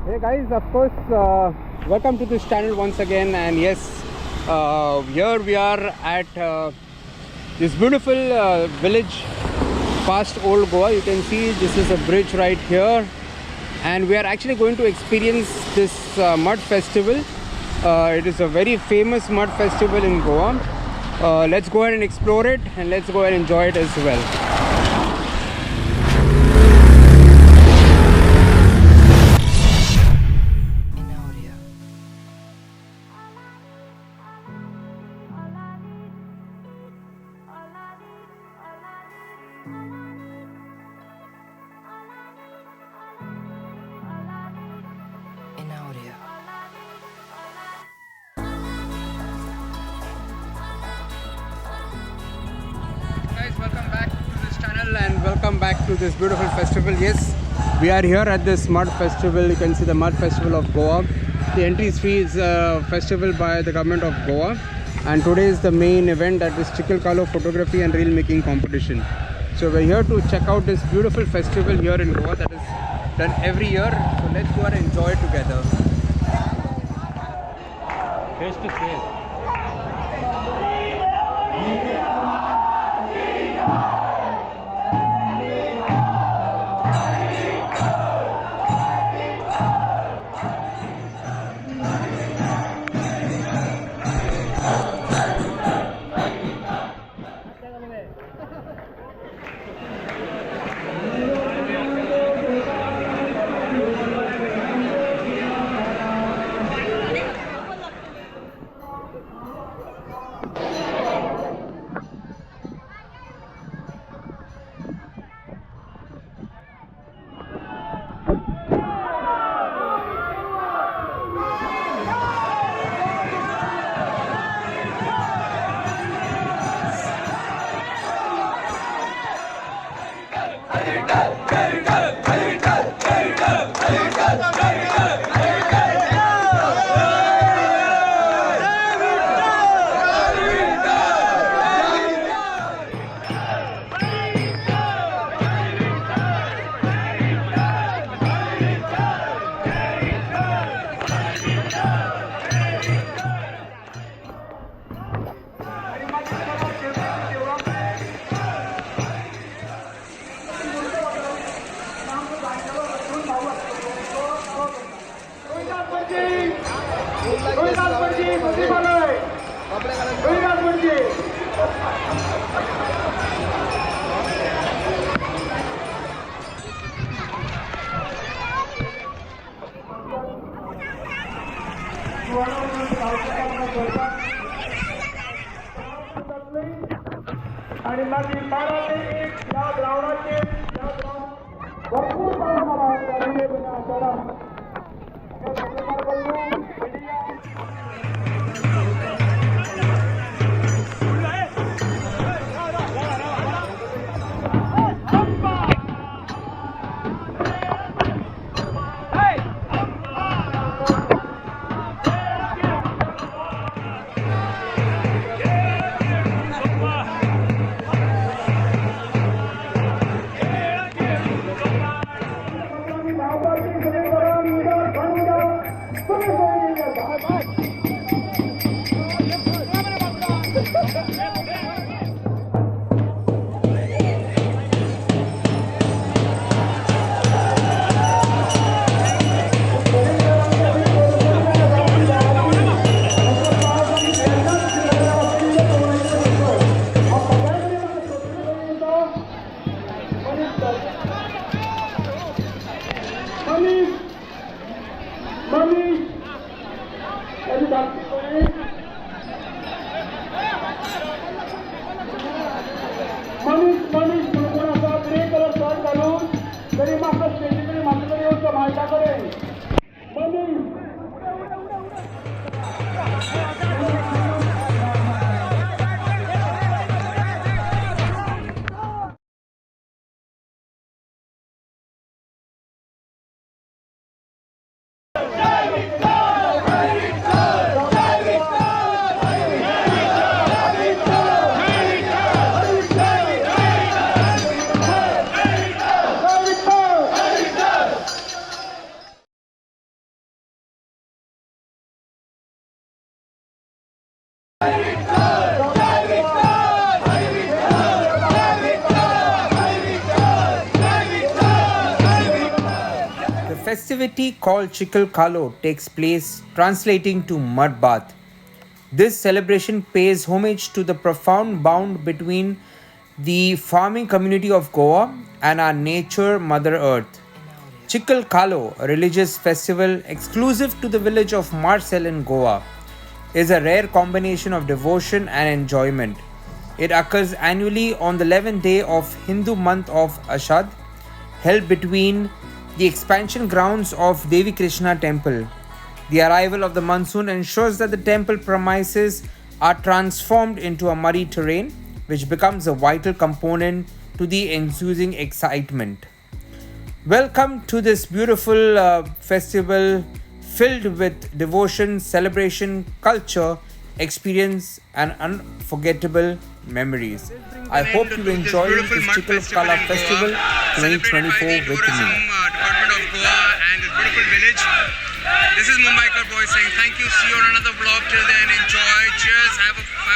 Hey guys, of course, welcome to this channel once again. And yes, here we are at this beautiful village past Old Goa. You can see this is a bridge right here, and we are actually going to experience this mud festival. It is a very famous mud festival in Goa. Let's go ahead and explore it, and let's go ahead and enjoy it as well. Welcome back to this channel and welcome back to this beautiful festival. Yes, we are here at this mud festival. You can see the mud festival of Goa. The entry fee is a festival by the government of Goa, and today is the main event, that is Chikal photography and reel making competition. So we're here to check out this beautiful festival here in Goa that is done every year. So let's go and enjoy it together. Face to face. आणि मागील 12 ते 1 या ग्राउंडाचे भरपूर festivity called Chikal Kalo takes place, translating to mud bath. This celebration pays homage to the profound bond between the farming community of Goa and our nature Mother Earth. Chikal Kalo, a religious festival exclusive to the village of Marcel in Goa, is a rare combination of devotion and enjoyment. It occurs annually on the 11th day of Hindu month of Ashad, held between the expansion grounds of Devi Krishna temple. The arrival of the monsoon ensures that the temple premises are transformed into a muddy terrain, which becomes a vital component to the ensuing excitement. Welcome to this beautiful festival filled with devotion, celebration, culture, experience, and unforgettable memories. I hope you enjoy this Chikal Kala Festival 2024 with me. Department of Goa and this beautiful village. This is Mumbaikar boy saying thank you. See you on another vlog. Till then, enjoy. Cheers. Have a